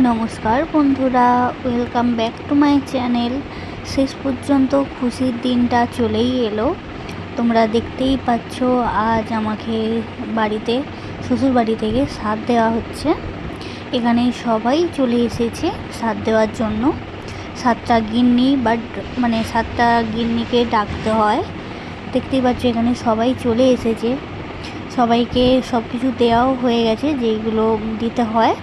নমস্কার বন্ধুরা, welcome back to my channel. শেষ পর্যন্ত খুশির দিনটা চলেই এলো। তোমরা দেখতেই পাচ্ছ, আজ আমাকে শ্বশুর বাড়ি থেকে সাধ দেওয়া হচ্ছে। এখানে সবাই চলে এসেছে সাধ দেওয়ার জন্য। 7টা গিন্নি মানে 7টা গিন্নিকে ডাকতে হয়। দেখতেই পাচ্ছ এখানে সবাই চলে এসেছে। সবাইকে সব কিছু দেওয়াও হয়ে গেছে যেগুলো দিতে হয়।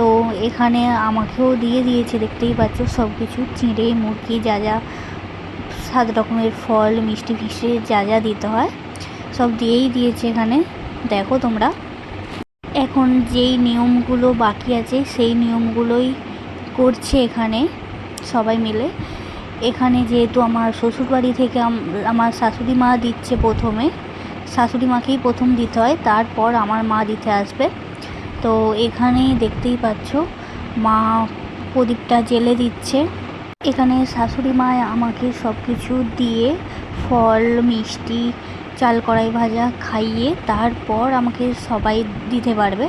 তো এখানে আমাকেও দিয়ে দিয়েছে, দেখতেই পাচ্ছ সব কিছু, চিঁড়ে মুরগি যা যা 7 রকমের ফল মিষ্টি ফিষ্টি যা যা দিতে হয় সব দিয়েই দিয়েছে। এখানে দেখো তোমরা, এখন যেই নিয়মগুলো বাকি আছে সেই নিয়মগুলোই করছে এখানে সবাই মিলে। এখানে যেহেতু আমার শ্বশুরবাড়ি থেকে আমার শাশুড়ি মা দিচ্ছে, প্রথমে শাশুড়ি মাকেই প্রথম দিতে হয়, তারপর আমার মা দিতে আসবে। তো এখানেই দেখতেই পাচ্ছ মা প্রদীপটা জ্বেলে দিচ্ছে। এখানে শাশুড়ি মা আমাকে সব কিছু দিয়ে ফল মিষ্টি চাল কড়াই ভাজা খাইয়ে তারপর আমাকে সবাই দিতে পারবে।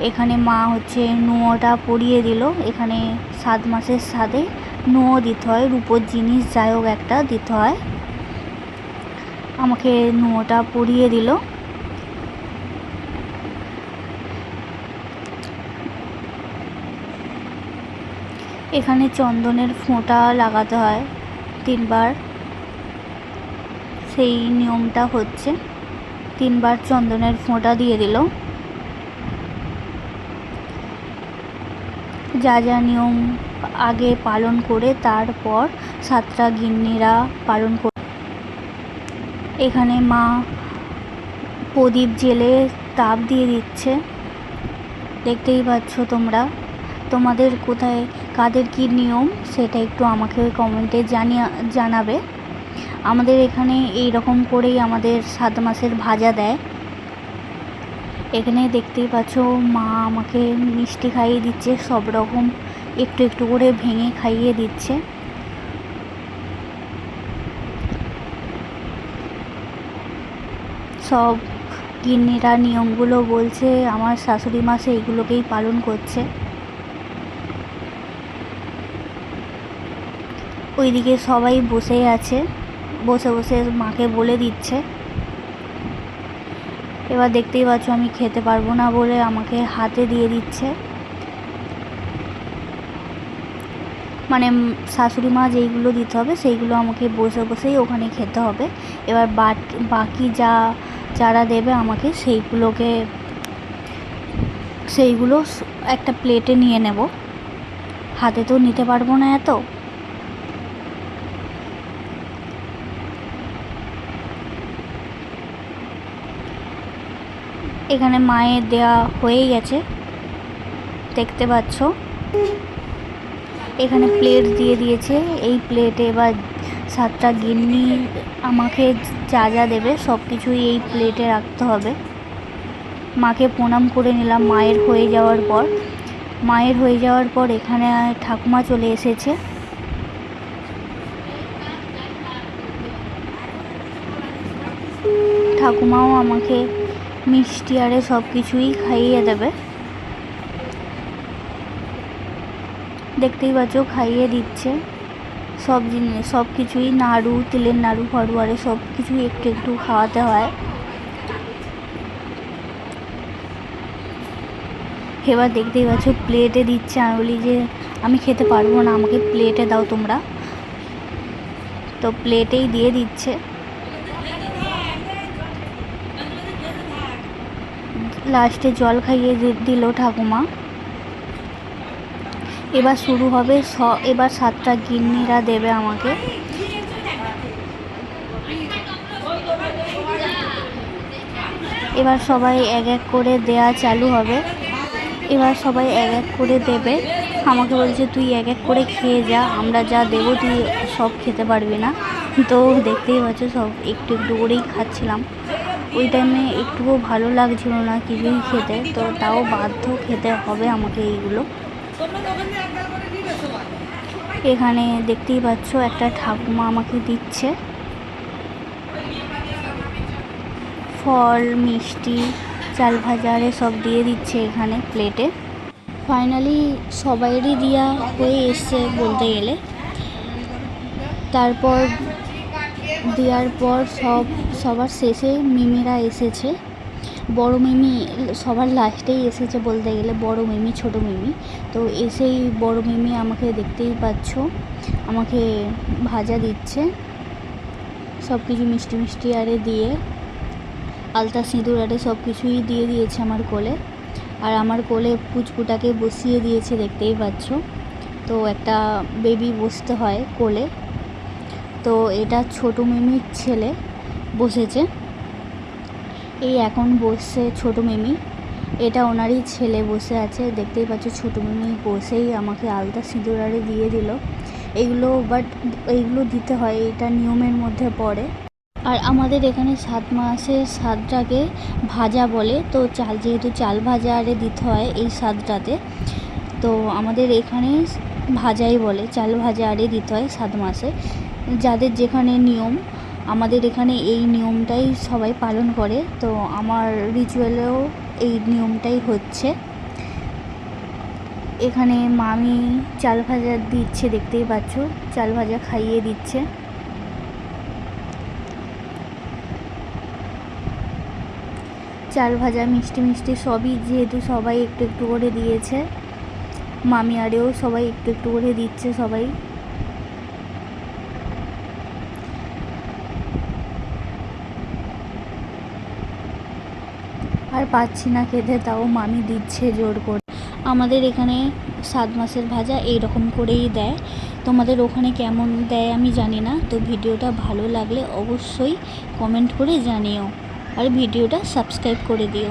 এখানে মা হচ্ছে নুয়োটা পরিয়ে দিল। এখানে 7 মাসের সাথে নুয়ো দিতে হয়, রূপোর জিনিস যাই হোক একটা দিতে হয়। আমাকে নুয়োটা পরিয়ে দিল। এখানে চন্দনের ফোঁটা লাগাতে হয় 3বার, সেই নিয়মটা হচ্ছে 3বার চন্দনের ফোঁটা দিয়ে দিল। যা যা নিয়ম আগে পালন করে তারপর 7টা গিন্নিরা পালন করে। এখানে মা প্রদীপ জ্বেলে তাপ দিয়ে দিচ্ছে, দেখতেই পাচ্ছ তোমরা। তোমাদের কোথায় কাদের কী নিয়ম সেটা একটু আমাকে কমেন্টে জানাবে। আমাদের এখানে এই রকম করেই আমাদের 7 মাসের ভাজা দেয়। এখানে দেখতেই পাচ্ছ মা আমাকে মিষ্টি খাইয়ে দিচ্ছে, সব রকম একটু একটু করে ভেঙে খাইয়ে দিচ্ছে। সব গিন্নিরা নিয়মগুলো বলছে, আমার শাশুড়ি মা সেইগুলোকেই পালন করছে। ওইদিকে সবাই বসে আছে, বসে বসে মাকে বলে দিচ্ছে। এবার দেখতেই পাচ্ছ আমি খেতে পারবো না বলে আমাকে হাতে দিয়ে দিচ্ছে। মানে শাশুড়ি মা যেইগুলো দিতে হবে সেইগুলো আমাকে বসে বসেই ওখানে খেতে হবে। এবার বাকি যারা দেবে আমাকে সেইগুলো একটা প্লেটে নিয়ে নেব, হাতে তো নিতে পারবো না এত। এখানে মায়ের দেয়া হয়ে গেছে, দেখতে পাচ্ছ। এখানে প্লেট দিয়ে দিয়েছে, এই প্লেটে এবার 7টা গিন্নি আমাকে যা যা দেবে সব কিছুই এই প্লেটে রাখতে হবে। মাকে প্রণাম করে নিলাম মায়ের হয়ে যাওয়ার পর এখানে ঠাকুমা চলে এসেছে। ঠাকুমাও আমাকে মিষ্টি আরে সব কিছুই খাইয়ে দেবে, দেখতেই পাচ্ছ খাইয়ে দিচ্ছে সব কিছুই, নাড়ু, তিলের নাড়ু ফাড়ু আরে সব কিছুই একটু একটু খাওয়াতে হয়। এবার দেখতেই পাচ্ছ প্লেটে দিচ্ছে, আমি বলি যে আমি খেতে পারবো না, আমাকে প্লেটে দাও তোমরা। তো প্লেটেই দিয়ে দিচ্ছে। লাস্টে জল খাইয়ে দিল ঠাকুমা। এবার শুরু হবে, এবার 7টা গিন্নিরা দেবে আমাকে। এবার সবাই এক এক করে দেয়া চালু হবে। এবার সবাই এক এক করে দেবে। আমাকে বলছে তুই এক এক করে খেয়ে যা, আমরা যা দেবো তুই সব খেতে পারবি না। তো দেখতেই পাচ্ছ সব একটু একটু করেই খাচ্ছিলাম। ওই টাইমে একটুও ভালো লাগছিল না কিছুই খেতে, তো তাও বাধ্য খেতে হবে আমাকে এইগুলো। এখানে দেখতেই পাচ্ছ একটা ঠাকুমা আমাকে দিচ্ছে ফল মিষ্টি চাল ভাজা আরে সব দিয়ে দিচ্ছে এখানে প্লেটে। ফাইনালি সবাইয়েরই দেওয়া হয়ে এসছে বলতে গেলে। তারপর দেওয়ার পর সবার শেষে মিমিরা এসেছে। বড় মিমি সবার লাস্টেই এসেছে বলতে গেলে, বড় মিমি ছোট মিমি। তো এসেই বড় মিমি আমাকে দেখতেই পাচ্ছ আমাকে ভাজা দিচ্ছে, সব কিছু মিষ্টি মিষ্টি আরে দিয়ে আলতা সিঁদুর আরে সব কিছুই দিয়ে দিয়েছে আমার কোলে। আর আমার কোলে পুচকুটাকে বসিয়ে দিয়েছে দেখতেই পাচ্ছ। তো একটা বেবি বসতে হয় কোলে, তো এটা ছোট মিমির ছেলে বসেছে। এই এখন বসছে ছোট মিমি, এটা ওনারই ছেলে বসে আছে দেখতেই পাচ্ছ। ছোট মিমি বসেই আমাকে আলতা সিঁদুর আরে দিয়ে দিল এইগুলো দিতে হয়, এটা নিয়মের মধ্যে পড়ে। আর আমাদের এখানে 7 মাসের স্বাদটাকে ভাজা বলে, তো যেহেতু চাল ভাজা আরে দিতে হয় এই স্বাদটাতে, তো আমাদের এখানে ভাজাই বলে, চাল ভাজা আরে দিতে হয় 7 মাসে। যাদের যেখানে নিয়ম, আমাদের এখানে এই নিয়মটাই সবাই পালন করে। তো আমার রিচুয়ালেও এই নিয়মটাই হচ্ছে। এখানে মামি চাল ভাজা দিচ্ছে দেখতেই পাচ্ছ, চাল ভাজা খাইয়ে দিচ্ছে। চাল ভাজা মিষ্টি মিষ্টি সবই যেহেতু সবাই একটু একটু করে দিয়েছে, মামি আরেও সবাই একটু একটু করে দিচ্ছে সবাই। আর পাচ্ছি না খেতে, তাও মামি দিচ্ছে জোর করে। আমাদের এখানে 7 মাসের ভাজা এই রকম করেই দেয়, তোমাদের ওখানে কেমন দেয় আমি জানি না। তো ভিডিওটা ভালো লাগলে অবশ্যই কমেন্ট করে জানিও, আর ভিডিওটা সাবস্ক্রাইব করে দিও।